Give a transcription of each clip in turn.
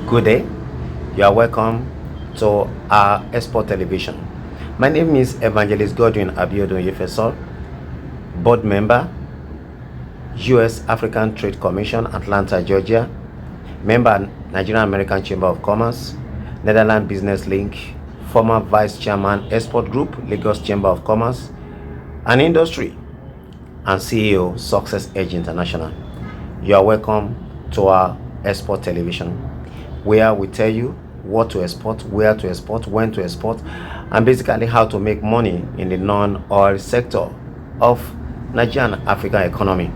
Good day. You are welcome to our Export Television. My name is Evangelist Godwin Abiodun Yefesol, board member, U.S. African Trade Commission, Atlanta, Georgia, member, Nigerian American Chamber of Commerce, Netherlands Business Link, former vice chairman, Export Group, Lagos Chamber of Commerce and Industry, and CEO, Success Edge International. You are welcome to our Export Television, where we tell you what to export, where to export, when to export, and basically how to make money in the non-oil sector of Nigerian African economy.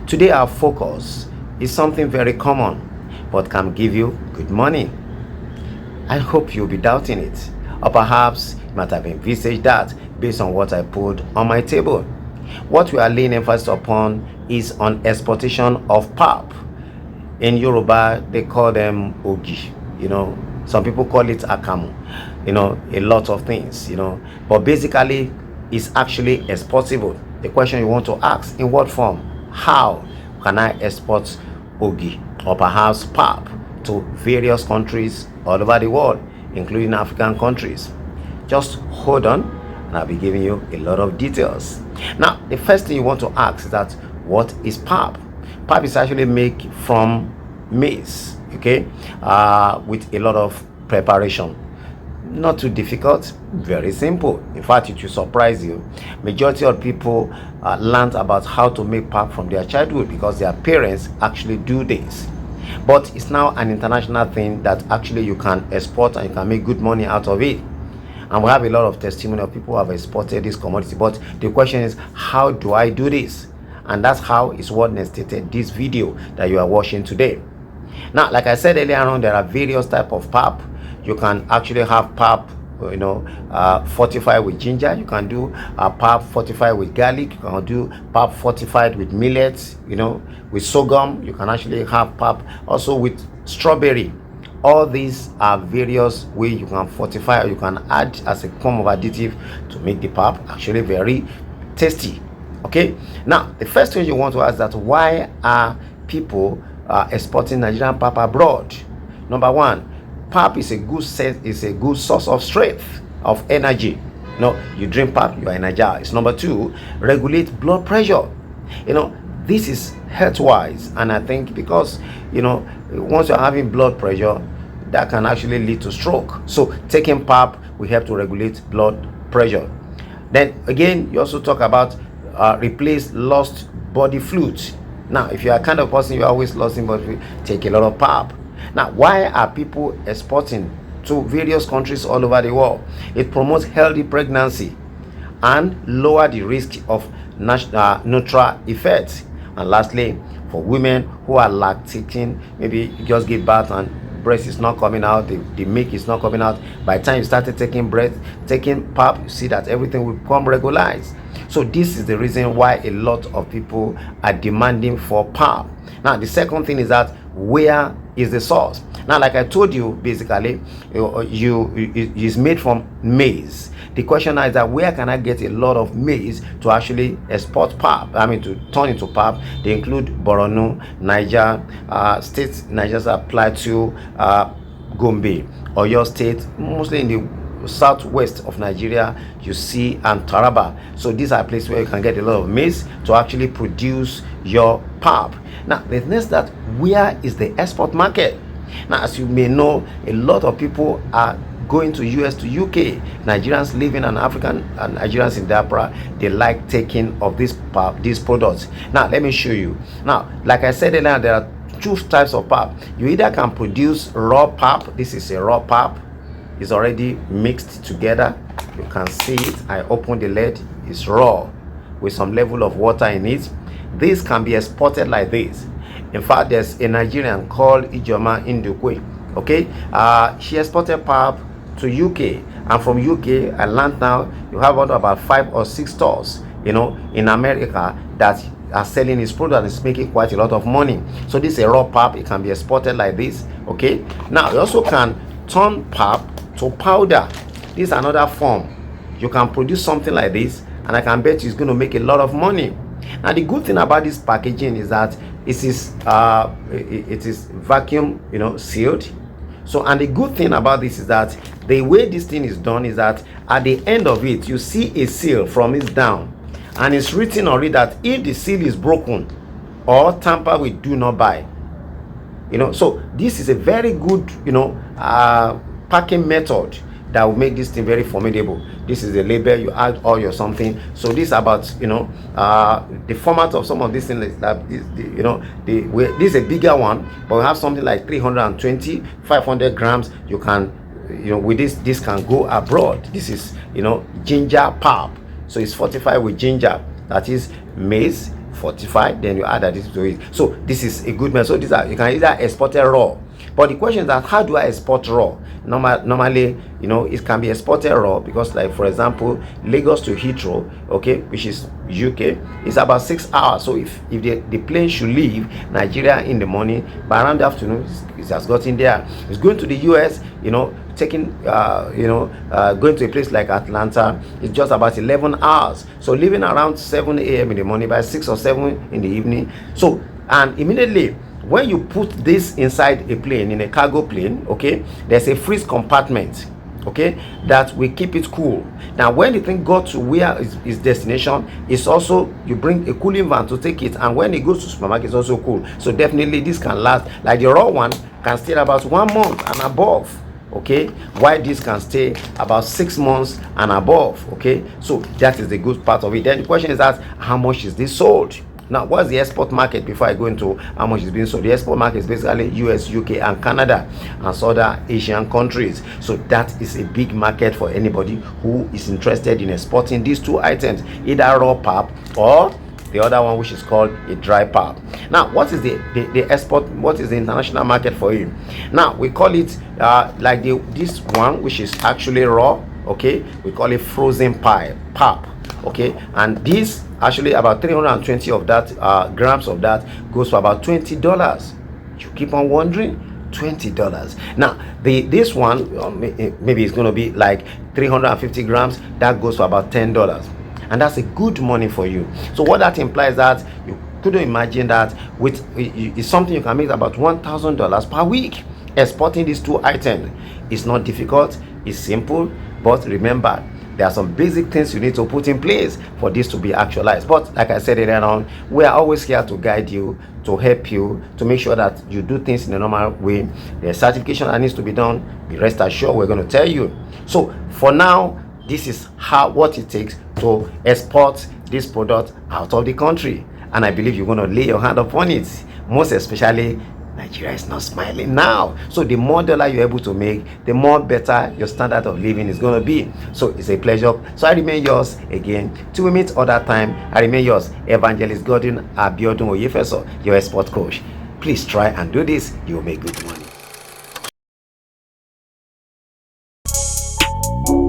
Today our focus is something very common but can give you good money. I hope you'll be doubting it, or perhaps you might have envisaged that based on what I put on my table. What we are laying emphasis upon is on exportation of PAP. In Yoruba, they call them ogi. Some people call it akamu. A lot of things. But basically, it's actually exportable. The question you want to ask: in what form? How can I export ogi or perhaps PAP to various countries all over the world, including African countries? Just hold on, and I'll be giving you a lot of details. Now, the first thing you want to ask is that what is PAP? PAP is actually made from maize, okay, with a lot of preparation. Not too difficult, very simple. In fact, it will surprise you. Majority of people learned about how to make PAP from their childhood because their parents actually do this. But it's now an international thing that actually you can export and you can make good money out of it. And we have a lot of testimony of people who have exported this commodity. But the question is, how do I do this? And that's how is what necessitated this video that you are watching today. Now, like I said earlier on, there are various types of PAP. You can actually have PAP, fortified with ginger. You can do PAP fortified with garlic. You can do PAP fortified with millets, with sorghum. You can actually have PAP also with strawberry. All these are various ways you can fortify, or you can add as a form of additive to make the PAP actually very tasty. Okay, now the first thing you want to ask that why are people exporting Nigerian PAP abroad? Number one, PAP is a good source of strength, of energy. You drink PAP, you are energized. Number two, regulate blood pressure. This is health wise, and I think because once you're having blood pressure, that can actually lead to stroke. So taking PAP will help to regulate blood pressure. Then again, you also talk about replace lost body fluid. Now, if you are kind of person you are always losing body fluid, take a lot of PAP. Now, why are people exporting to various countries all over the world? It promotes healthy pregnancy and lower the risk of neutral effects. And lastly, for women who are lactating, maybe you just give birth and breast is not coming out, the milk is not coming out. By the time you started taking PAP, you see that everything will become regularized. So this is the reason why a lot of people are demanding for PAP. Now, the second thing is that where is the source? Now, like I told you, basically, it is made from maize. The question is that where can I get a lot of maize to actually export PAP? To turn into PAP. They include Borno, Niger, states, Niger, Plateau, Gombe, Oyo State, mostly in the southwest of Nigeria, you see, and Taraba. So these are places where you can get a lot of maize to actually produce your PAP. Now, the next that where is the export market? Now, as you may know, a lot of people are going to US, to UK. Nigerians living in African and Nigerians in diaspora, they like taking of this PAP, these products. Now, let me show you. Now, like I said earlier, there are two types of PAP. You either can produce raw PAP. This is a raw PAP. It's already mixed together. You can see it. I open the lid. It's raw with some level of water in it. This can be exported like this. In fact, there's a Nigerian called Ijoma Indukwe. Okay, she exported PAP to UK, and from UK, I learned now you have about 5 or 6 stores, in America that are selling his product and is making quite a lot of money. So this is a raw PAP. It can be exported like this. Okay, now you also can turn PAP to powder. This is another form. You can produce something like this, and I can bet you it's going to make a lot of money. Now, the good thing about this packaging is that it is vacuum sealed. So, and the good thing about this is that the way this thing is done is that at the end of it, you see a seal from it down, and it's written on it that if the seal is broken or tampered with, do not buy. So this is a very good packing method that will make this thing very formidable. This is the label, you add oil or something. So this is about the format of some of these things. That this is a bigger one, but we have something like 320 500 grams. You can with this can go abroad. This is ginger PAP, so it's fortified with ginger, that is maize fortified, then you add this to it. So this is a good method. So you can either export it raw, but the question is that how do I export raw? Normally it can be exported raw, because, like, for example, Lagos to Heathrow, okay, which is UK, is about 6 hours. So if the plane should leave Nigeria in the morning, by around the afternoon it has gotten there. It's going to the US, taking going to a place like Atlanta, it's just about 11 hours. So leaving around 7 a.m. in the morning, by 6 or 7 in the evening. So, and immediately when you put this inside a plane, in a cargo plane, okay, there's a freeze compartment, okay, that will keep it cool. Now when the thing got to where its destination, it's also, you bring a cooling van to take it, and when it goes to supermarket, it's also cool. So definitely this can last, like the raw one can stay about 1 month and above, okay, while this can stay about 6 months and above, okay. So that is the good part of it. Then the question is that how much is this sold? Now, what's the export market? Before I go into how much is being sold, the export market is basically US, UK, and Canada, and other Asian countries. So that is a big market for anybody who is interested in exporting these two items, either raw PAP or the other one, which is called a dry PAP. Now, what is the export? What is the international market for you? Now, we call it like this one, which is actually raw. Okay, we call it frozen PAP. Okay, and this actually about 320 of that grams of that goes for about $20. You keep on wondering, $20. Now this one maybe it's going to be like 350 grams, that goes for about $10, and that's a good money for you. So what that implies, that you couldn't imagine that with it's something you can make about $1,000 per week exporting these two items. It's not difficult, it's simple, but remember, there are some basic things you need to put in place for this to be actualized. But like I said earlier on, we are always here to guide you, to help you, to make sure that you do things in a normal way. There's certification that needs to be done. Be rest assured, we're going to tell you. So for now, this is what it takes to export this product out of the country, and I believe you're going to lay your hand upon it. Most especially, Nigeria is not smiling now. So the more dollar you're able to make, the more better your standard of living is going to be. So it's a pleasure. So I remain yours again. Till we meet other time, I remain yours, Evangelist Godwin Abiodun Oyefeso, your export coach. Please try and do this. You'll make good money.